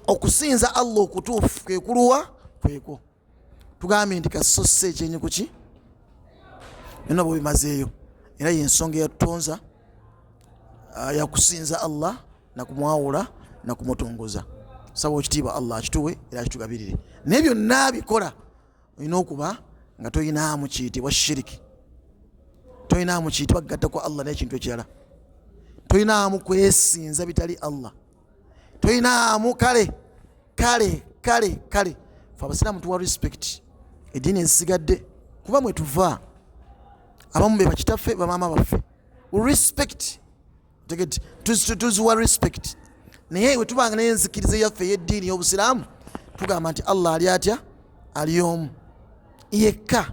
Okusinza Allah okutuufu kwe kuluwa kweko. Tugambye nti kasosse ekyenyi kuki byonna bwebimazeeyo, era yensonga eyatonza yakusinza Allah nakumwawula nakumutongoza. Saba ekitiibwa Allah akituwe era akitugabirire. Naye byonna bikola olina okuba nga toyinaamu kiyitibwa shiriki, toyinaamu kiyitibwa gatta kwa Allah n'ekintu ekirala, toyinaamu kwesinza bitali Allah, toyinaamu kale fe abasiraamu tuwa respect eddiini ezisigadde kuba mwe tuva. Abamu be bakitaffe bamaama baffe, respect tegeti tuziwa respect. Naye bwe tubanga n'enzikiriza yaffe ey'eddiini y'obusiraamu tugamba nti Allah ali atya, ali omu yekka,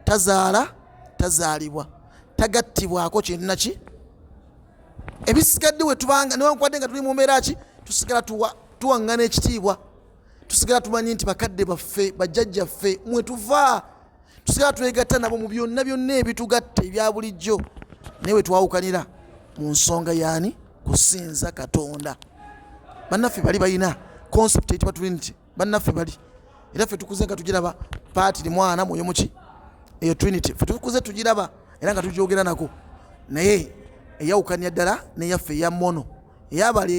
tazaala tazaalibwa, tagattibwako kintu naki. Ebisigadde we tubanga newankubadde nga tuli mu mbeera ki, tusigala tuwaŋŋana ekitiibwa, tusigala tumanyi nti bakadde baffe bajjajjaffe mwe tuva, tusigala twegatta nabo mu byonna ebitugatta ebya bulijjo. Naye we twawukanira mu nsonga yaani kusinza Katonda. Bannaffe bali balina concept eyitibwa Trinity, bannaffe bali era ffe tukuze nga tugiraba paatiri mwana mwoyo muki eyo Trinity, ffe tukuze tugiraba era nga tugyogera nako. Naye eyawukanya ddala neyaffe eya mono eyabala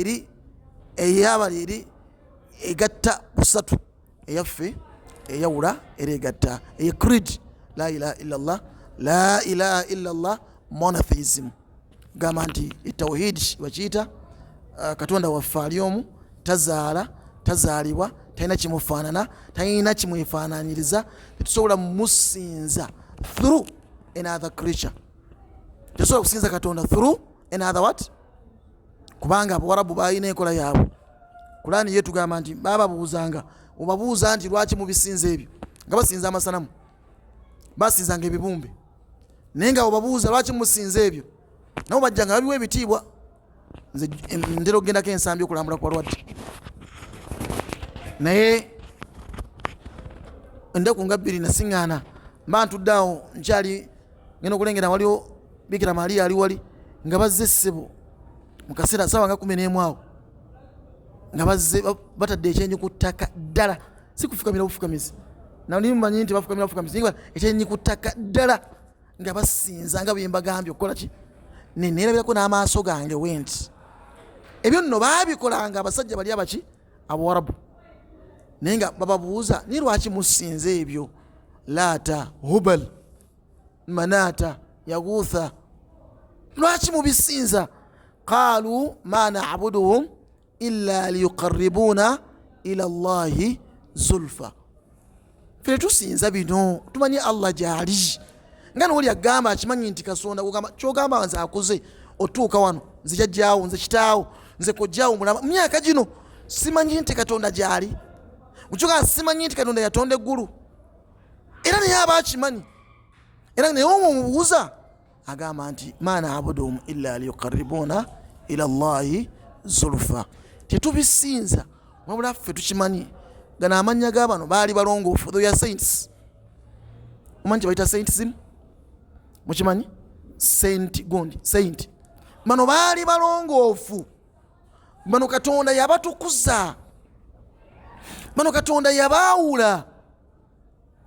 eri egatta busatu, eyaffe eyawula era egatta eyo creed la ilaha illallah, la ilaha illallah monotheism. Gamba nti etawhid bakiyita Katonda waffe ali omu, tazaala tazaalibwa, talina kimufaanana, talina kimwefaananyiriza, tetusobola musinza through another creature. Tetusobola kusinza Katonda through another what? Kubanga Abawarabu balina enkola yaabwe. Kurani ye tugamba nti bababuuzanga, obabuuza nti lwaki mubisinza ebyo, nga basinza amasanamu, basinzanga ebibumbe. Naye nga obabuuza lwaki musinza ebyo, nabo bajjanga babiwa ebitiibwa. Nze ndero gendako ensambi okulambula kwa lwadde. Naye endaku nga 2 nasiŋŋaana mba ntudde awo nkyali ngenda okulengera waliwo Bikira Maria ali wali nga bazze ssebo mu kaseera ssaawa nga 11 awo nga bazze batadde ekyenyi ku ttaka ddala, si kufukamira bufukamizi. Nali mmanyi nti bafukamira bufukamizi, naye ekyenyi ku ttaka ddala nga basinza nga bwe mbagambye okukola ki. Neerabirako n'amaaso gange wenti. Ebyo nno baabikolanga abasajja bali abaki Abawarabu. Naye nga bababuuza ni lwaki musinza ebyo, Laata, Hubal, Manaata, Yaguutha, lwaki mubisinza? Qaalu ma na'buduhum illa liyuqarribuna ila Allahi zulfa. Ffe tusinza bino tumanyi Allah gyali. Nga noli agamba akimanyi nti Kasonda kyogamba nze akuze otuuka wano, nze jjajjaawo, nze kitaawo, nze kojjaawo mulama myaka gino simanyi nti Katonda gyali. Mukyogamba simanyi nti Katonda yatonda eggulu, era naye aba akimanyi. Era naye omubuuza agamba nti ma na'buduhum illa liyuqarribuna ila Allahi zulfa. Tetubisinza wabula ffe tukimanyi gano amannya g'abano baali balongoofu, though ya saints. Omanyi kye bayita saintism? Mukimanyi? Saint. Bano baali balongoofu, bano Katonda yabatukuza, bano Katonda yabaawula.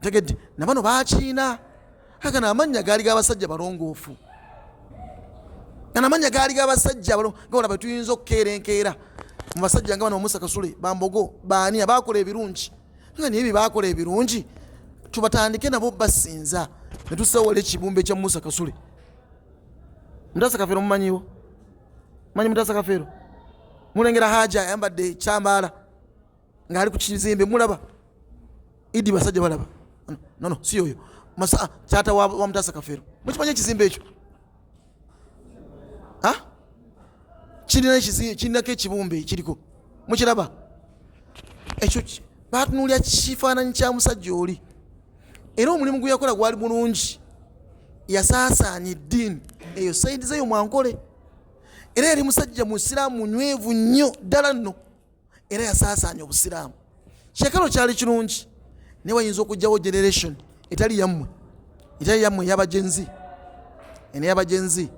Tegedde na bano baakiina. Gano amannya gaali g'abasajja balongoofu, gano amannya gaali g'abasajja nga bwe tuyinza okukeerenkeera mu basajja nga bano Musa Kasule, Bambogo, baani abaakola ebirungi. Nga naye bye baakola ebirungi tubatandike nabo basinza, ne tusawala ekibumbe kya Musa Kasule. Mutasa Kafeero mumanyiwo? Manyi Mutasa Kafeero? Mulengera Haja ayambadde kyambaala ng'ali ku kizimbe, mulaba? Idi basajja balaba? No, si oyo. Kyata wa Mutasa Kafeero. Mukimanyi ekizimbe ekyo? Kirinako ekibumbe kiriko. Mukiraba? Ekyo batunuulya kifaananyi kya musajja oli. Era omulimu gwe yakola gwali mulungi, yasaasaanya eddiini eyo sayidi zeyo mwankole. Era yali musajja musiraamu munywevu nnyo ddala nno, era yasaasaanya obusiraamu. Kyekalo kyali kirungi. Naye wayinza okugyawo generation etali yammwe y'abagenzi, n'eyabagenzi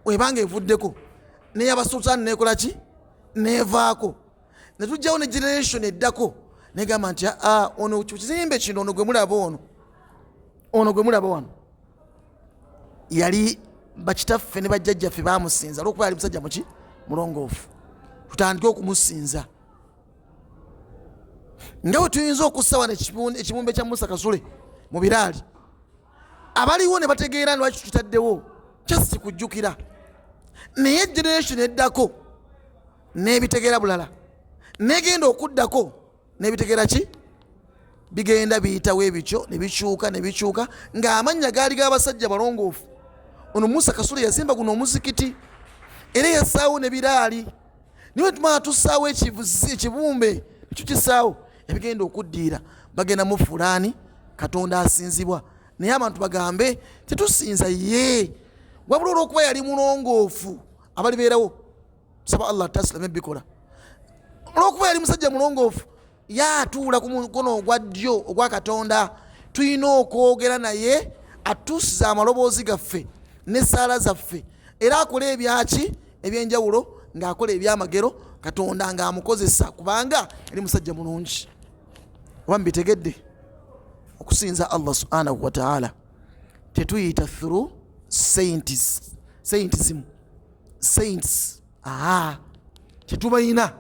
webanga evuddeko n'eyabasultan nekola ki nevaako ne tujjawo ne generation eddako negamba nti ono kizimbe kino ono gwe mulaba ono gwe mulaba wano yali bakitaffe ne bajjajjaffe bamusinza olwokuba yali musajja muki mulongoofu tutandike okumusinza nga bwe tuyinza okussa wano ekibumbe kya Musa Kasule mu biraali abaliwo ne bategeera lwaki tutaddewo kyasi kikujjukira naye generation eddako n'ebitegeera bulala negenda okuddako n'ebitegeera ki bigenda biyitawo ebityo nebikyuka ng'amannya gaali g'abasajja balongoofu. Ono Musa Kasule yazimba guno omuzikiti era yassaawo ne biraali niwe tumala tussaawo ekibumbe tukisaawo ebigenda okuddiira bagenda mu fulaani Katonda asinzibwa naye abantu bagambe tetusinza ye wabula olw'okuba yali mulongoofu abalibeerawo tusaba Allah tasilame bikola olw'okuba yali musajja mulongoofu yaatuula ku mukono ogwa ddyo ogwa Katonda tulina okwogera naye atuusiza amaloboozi gaffe n'essaala zaffe era akola ebyaki ebyenjawulo ng'akola ebyamagero Katonda ng'amukozesa kubanga yali musajja mulungi. Oba mbitegedde okusinza Allah subhanahu wa ta'ala tetuyita through saints tetubayina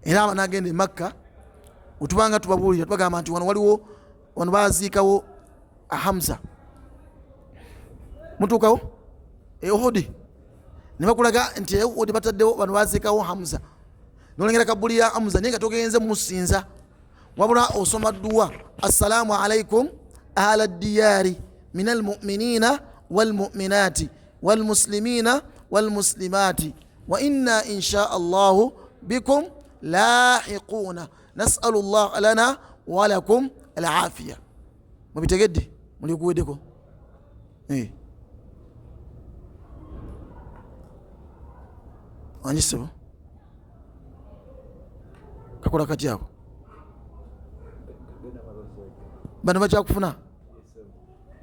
era abanagenda e Makka otubanga tubabuulira tubagamba nti wano waliwo wano baziikawo Hamza mutuukawo Uhud ne bakulaga nti Uhud bataddewo bano baziikawo Hamza nolengera kabuli ya Hamza naye nga togenze musinza wabula osoma dduwa assalamu alaikum ahla diyari min almu'minina walmu'minati walmuslimina walmuslimati wa inna insha Allahu bikum lahiquna nas'alu Allah lana wa lakum al-afiya. Mubitegedde muli kuweddeko anjisebo kakola kati ako bano bakyakufuna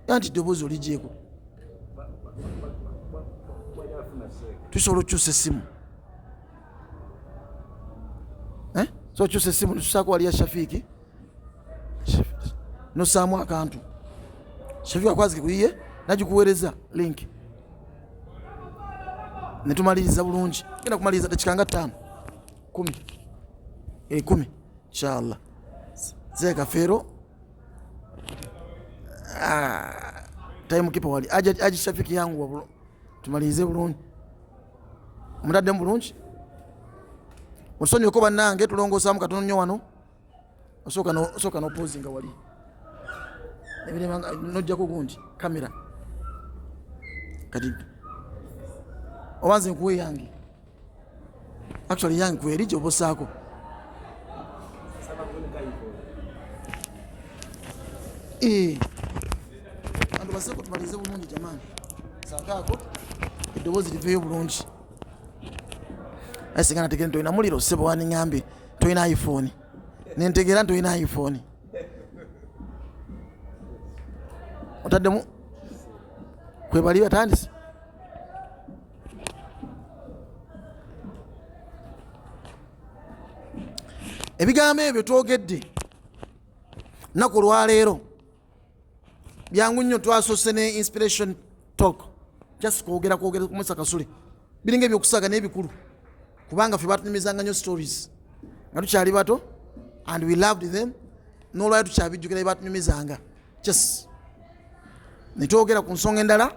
anti ddoboozi oligyeko tusobola okukyusa essimu so okyusa essimu netusaako waliya Shafiiki nosaamu akantu Shafiiki akwazike kuyiye nagikuweereza link netumaliriza bulungi genda kumaliriza dakika nga 5 10 inshallah zeka fero time kipa wali aji Shafiiki yangu wabulo tumalirize bulungi mutadde bulungi musonyiweko bannange tulongosaamu katono nnyo wano osooka nopozinga wali ebiremanga nojjako gundi kamera kati obanze nkuwe yange actually yange kweri gyobosaako andu baseko tumalize bulungi jamani sakaako eddoboozi liveeyo bulungi asinga nategera ntoyina muliro sebo waniŋambe toyina iPhone nentegeera ntoyina iPhone otaddemu kwebali batandise ebigambo ebyo twogedde naku lwaleero byangu nnyo twasose ne inspiration talk just kwogera ku Musa Kasule biringa ebyokusaaga n'ebikulu kubanga ffe batunyumizanga nnyo stories nga tukyali bato and we loved them n'olwayo tukyabijjukira batunyumizanga just netwogera ku nsonga endala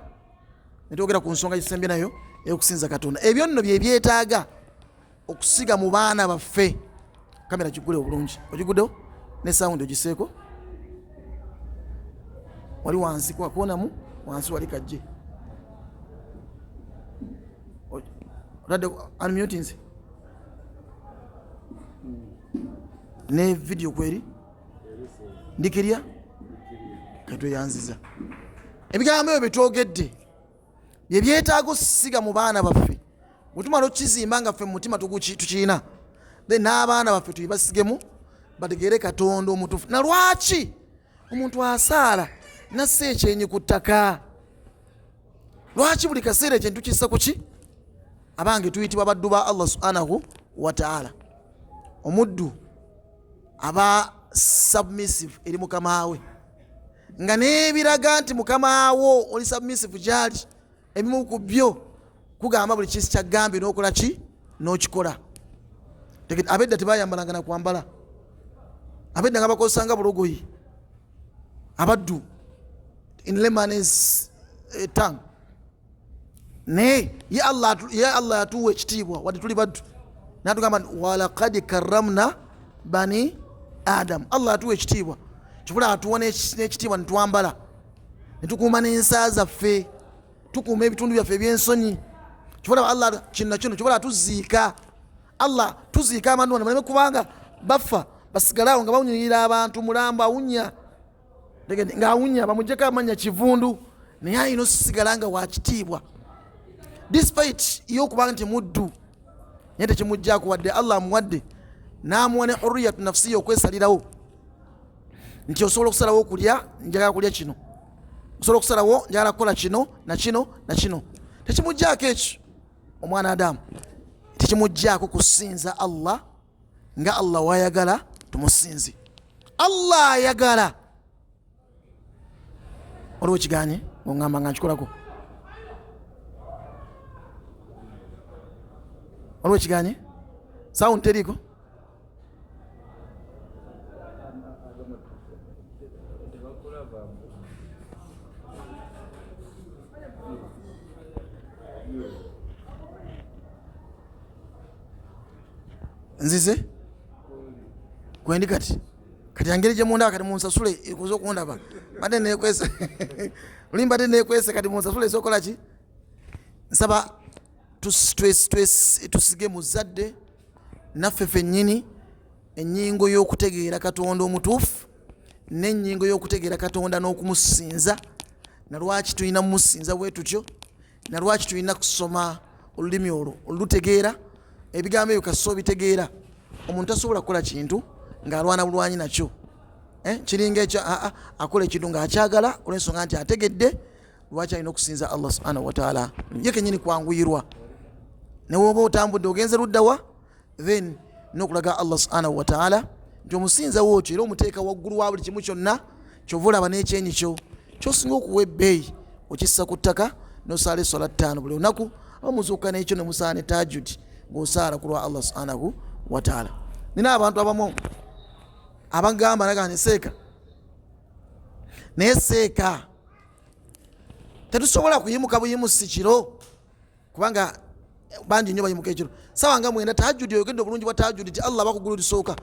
netwogera ku nsonga gisembye nayo ey'okusinza Katonda ebyo nno bye byetaaga okusiga mu baana baffe. Kamera kigule obulungi ogiguddewo ne sound ogiseeko wali wansi kwakonamu wansi wali kajje otadde unmutinze ne video kweri ndikirya katweyanziza ebigambo ebyo betwogedde bye byetaaga okusiga mu baana baffe bwetumala okukizimba nga ffe mu mutima tukiyina n'abaana baffe tuyibasigemu bategeere Katonda omutuufu na lwaki omuntu asaala nassa ekyenyi ku ttaka lwaki buli kaseera ekintu kissa kuki abange tuyitibwa baddu ba Allah subhanahu wa ta'ala. Omuddu aba submissive eri mukama we nga nebiraga nti mukama wo oli submissive gyali, ebimu ku byo kugamba buli kisi kyagambye n'okola ki n'okikola. Abedda tebayambalanga na kwambala, abedda nga bakozesanga bulogoyi, abaddu in layman's tongue. Ne ye Allah yatuwa ekitiibwa wadde tuli baddu, natugamba walaqad karramna bani Adam. Allah atuwa ekitiibwa, kibula atuwa n'ekitiibwa netwambala, netukuuma n'ensa zaffe, tukuuma ebitundu byaffe ebyensonyi. Kibula Allah kino kibula atuziika. Allah tuziika abantu bano baleme kubanga bafa basigalawo nga bawunyirira abantu, mulamba awunya nga awunya bamujjeko amanya kivundu, naye ayina osigala nga wakitiibwa despite y'okuba nti muddu, naye tekimujjaako wadde Allah amuwadde n'amuwa ne hurriyatu nafsiya okwesalirawo nti osobola okusalawo okulya, njagala kulya kino, osobola okusalawo njagala kukola kino na kino na kino. Tekimujjaako ekyo omwana Adamu, tekimujjaako kusinza Allah nga Allah wayagala tumusinze. Allah ayagala. Waliwo kiganye ng'ongamba nga nkikolako? Waliwo kiganye? Sound teriiko? Nzize kwendi kati angeri gye munda kati munsasule ekuza okundaba bade nekwese olimba de nekwese kati munsasule esokola ki. Nsaba tusige muzadde naffe ffennyini ennyingo y'okutegeera Katonda omutuufu n'ennyingo y'okutegeera Katonda n'okumusinza, na lwaki tulina mumusinza bwe tutyo, na lwaki tulina kusoma olulimi olwo olutegeera ebigambo ebyo kasooba bitegeera. Omuntu tasobola kukola kintu ng'alwana bulwanyi nakyo, kiringa ekyo akola ekintu ng'akyagala olw'ensonga nti ategedde lwaki alina okusinza Allah subhanahu wa ta'ala. Ye kennyini kwanguyirwa, ne woba otambudde ogenze luddawa, then n'okulaga Allah subhanahu wa ta'ala nti omusinza wootyo era omuteeka waggulu wa buli kimu kyonna, kyova olaba n'ekyenyi kyo kyosinga okuwa ebbeeyi okissa ku ttaka n'osaala essola 5 buli lunaku, aba muzuuka n'ekyo ne musaala ne tahajjudi ng'osaala ku lwa Allah subhanahu wa ta'ala. Nina abantu abamu abagamba naga neseeka, naye seeka tetusobola kuyimuka buyimusi kiro kubanga bangi nnyo bayimuka ekiro. Sawa nga mwenda tahajjudi oyogedde obulungi bwa tahajjudi ti Allah bakugulu lisooka,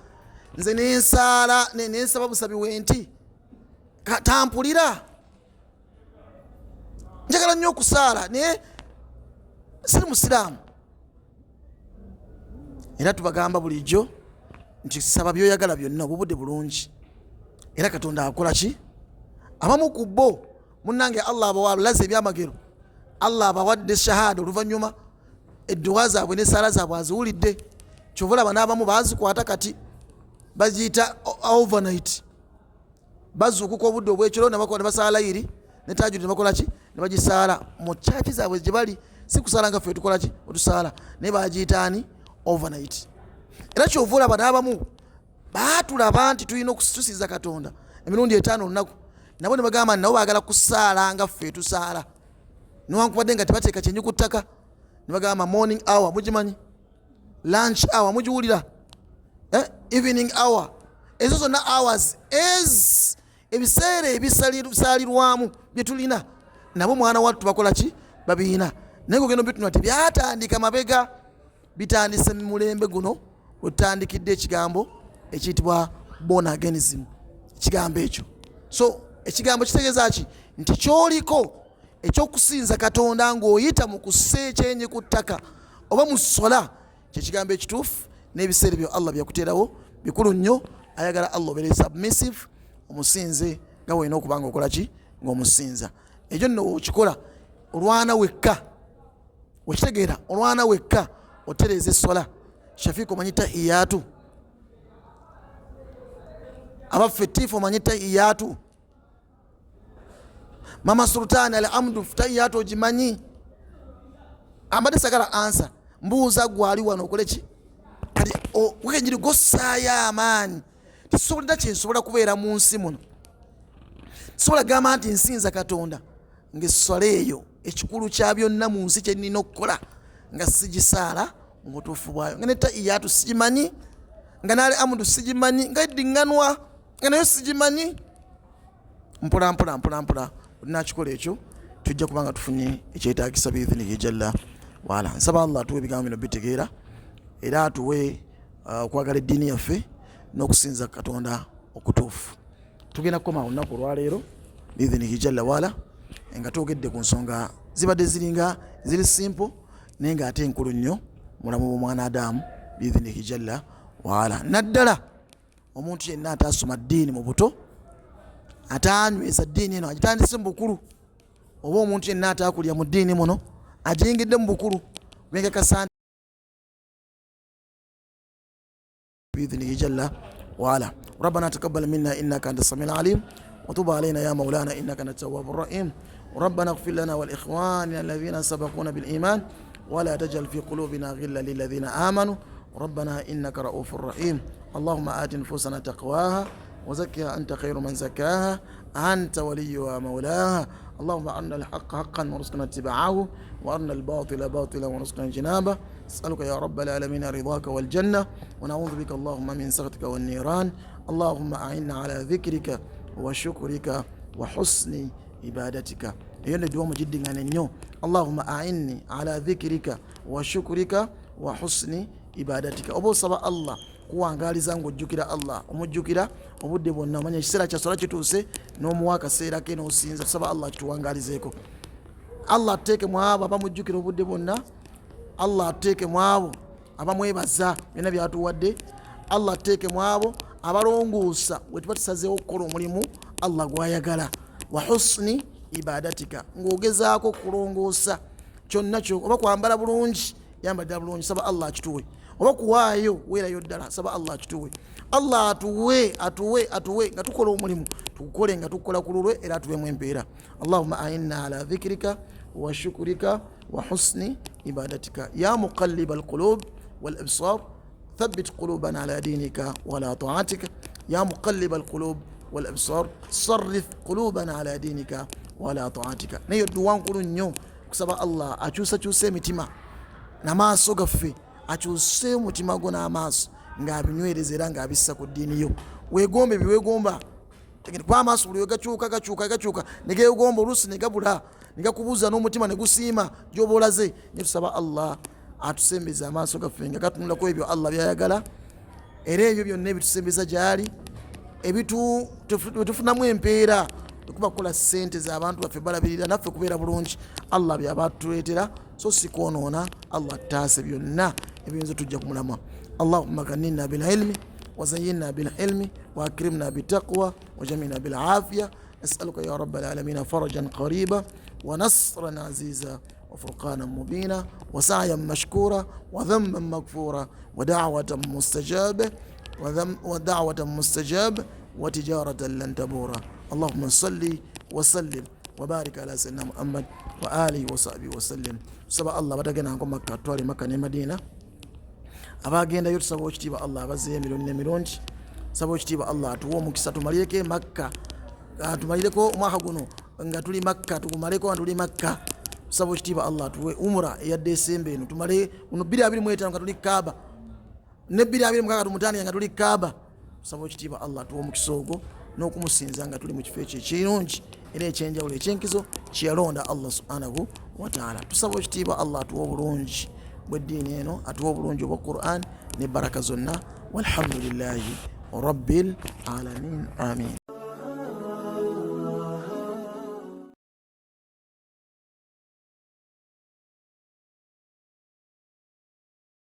nze nensaala nensaba busabi wenti tampulira, njagala nnyo okusaala naye siri musiraamu. Era tubagamba bulijjo nti saba byoyagala byonna obubudde bulungi, era Katonda akola ki? Abamu ku bo munnange Allah abawalaze ebyamagero, Allah abawadde shahada oluvannyuma edduwa zaabwe n'essaala zaabwe aziwulidde. Kyova olaba n'abamu bazikwata kati baziyita overnight, bazuukuka obudde obwekiro ne bakola ne basaala layiri ne tahajjudi ne bakola ki? Ne bagisaala mu chachi zaabwe gye bali, si kusaala nga ffe tukola ki? Otusaala, naye bagiyita ani? Overnight. Era kyova olaba n'abamu baatulaba nti tulina okutusinza Katonda emirundi 5 olunaku, nabo ne bagamba nabo baagala kusaala nga ffe tusaala, newankubadde nga tebateeka kyenyi ku ttaka. Ne bagamba morning hour mugimanyi, lunch hour mugiwulira, evening hour, ezo zonna hours ebiseera ebisaalirwamu bye tulina, nabo mwana wattu bakola ki? Babiina. Naye kugenda bituna tebyatandika mabega, bitandise mu mulembe guno otandikidde ekigambo ekiyitibwa born againism. Ekigambo ekyo, so ekigambo kitegeeza ki? Nti kyoliko ekyokusinza Katonda ng'oyita mu kussa ekyenyi ku ttaka oba mu ssola, kyekigambo ekituufu. N'ebiseera byo Allah byakuteerawo bikulu nnyo. Ayagala Allah obeere submissive, omusinze nga weena okuba nga okola ki? Ng'omusinza. Ekyo nno okikola olwana wekka, okitegeera olwana wekka otereeza essola. Shafiq omanyi tahiyatu? Abaffe ttiifu omanyi tahiyatu? mama sultani al-amdu tahiyato jimanyi ambadde sagala ansa mbuuza gwali wano okoleki kati wekenjiri gossaayo amaanyi tisobolera kyensobola kubeera mu nsi muno sobola gamba nti nsinza katonda ngaesswala eyo ekikulu kya byonna mu nsi kyenina okukola nga sigisaala mu butuufu bwayo nga netahiyatu sigimanyi nga naali amudu sigimanyi nga eddiŋŋanwa nga nayo sigimanyi mpola nakikola ekyo tujja kubanga tufunye ekyetaagisa biidhinihi jalla waala. Nsaba Allah atuwe ebigambo bino bitegeera era atuwe okwagala eddiini yaffe n'okusinza katonda okutuufu. Tugenda kukoma olunaku olwaleero biidhinihi jalla waala nga twogedde ku nsonga zibadde ziri simple naye nga ate enkulu nnyo mulamu bw'omwana Adamu biidhinihi jalla waala. Naddala omuntu yenna ataasoma ddiini mu buto ataanyweza ddiini eno agitandise mu bukulu oba omuntu yenna ataakulya mu ddiini muno agiyingidde mu bukulu bwenkakasa biidhinihi jalla waala. ربنا تقبل منا إنك أنت السميع العليم وتب علينا يا مولانا إنك أنت التواب الرحيم ربنا اغفر لنا والإخواننا الذين سبقونا بالإيمان ولا تجعل في قلوبنا غلا للذين آمنوا ربنا إنك رؤوف رحيم. اللهم آت نفوسنا تقواها وزكها أنت خير من زكاها أنت وليها مولاها. اللهم أرنا الحق حقا وارزقنا اتباعه وأرنا الباطل باطلا وارزقنا اجتنابه. أسألك يا رب العالمين رضاك والجنة ونعوذ بك اللهم من سخطك والنيران. اللهم أعنا على ذكرك وشكرك وحسن عبادتك. يلا دوام جدا عن النيو. اللهم أعني على ذكرك وشكرك وحسن ibadatika oba osaba Allah kuwangaliza ng'ojjukira Allah omujjukira obudde bwonna omanya ekiseera kya sola kituuse n'omuwa akaseera ke n'osinza tusaba Allah kituwangalizeeko. Allah ateeke mu abo abamujjukira obudde bwonna. Allah ateeke mu abo abamwebaza byonna byatuwadde. Allah ateeke mu abo abalongoosa bwe tuba tusazeewo okukola omulimu Allah gwayagala. Wa husni ibadatika ng'ogezaako okulongoosa kyonna kyo oba kwambala bulungi yambadde bulungi saba Allah akituwe oba kuwaayo weerayo ddala saba Allah akituwe. Allah atuwe nga tukola omulimu tukole nga tukola ku lulwe era atuwemu empeera. Allahumma a'inna ala dhikrika wa shukrika wa husni ibadatika ya muqallib alqulub wal absar thabbit qulubana ala dinika wa ala ta'atika ya muqallib alqulub wal absar sarrif qulubana ala dinika wa ala ta'atika. Nayo duwa nkulu nnyo kusaba Allah akyusa emitima n'amaaso gaffe akyuse omutima gwo n'amaaso ng'abinywereza era ng'abissa ku ddiini yo. Weegombe biweegomba kwa amaaso buli gakyuka ne geegomba oluusi ne gabula ne gakubuuza n'omutima ne gusiima gy'oba olaze. Naye tusaba Allah atusembeza amaaso gaffe nga gatunulako ebyo Allah byayagala era ebyo byonna ebitusembeza gy'ali tufunamu empeera okuba kukola ssente z'abantu baffe balabirira naffe kubeera bulungi Allah byaba tuleetera so si kwonoona. Allah taase byonna ebiyinza tujja kumulama. Allahumma ghanina bil ilmi wa zayyinna bil ilmi wa akrimna bit taqwa wa jamina bil afiya. Nas'aluka ya rabbal alamin farajan qariba wa nasran aziza wa furqanan mubina wa sa'yan mashkura wa dhanban maghfura wa da'watan mustajaba wa tijaratan lan tabura. اللهم صل وسلم وبارك على سيدنا محمد وآله وصحبه وسلم. سبا الله بدغنا نكو مكة توالي مكة نمدينة abagenda yo tusaba okitiibwa Allah abazze emirundi n'emirundi. Saba okitiibwa Allah atuwa omukisa tumalireko Makka tumalireko omwaka guno nga tuli Makka tugumaleko nga tuli Makka. Saba okitiibwa Allah atuwe umra eya Desemba eno tumale 2025 nga tuli Kaaba ne 2026 tumutandika nga tuli Kaaba. Saba okitiibwa Allah atuwa omukisa ogwo n'okumusinza nga tuli mu kifo ekyo ekirungi era ekyenjawulo ekyenkizo kyeyalonda Allah subhanahu wa ta'ala. Tusaba ekitiibwa Allah atuwa obulungi bw'eddiini eno atuwa obulungi obwa Qur'an ne baraka zonna walhamdulillahi rabbil alamin amin.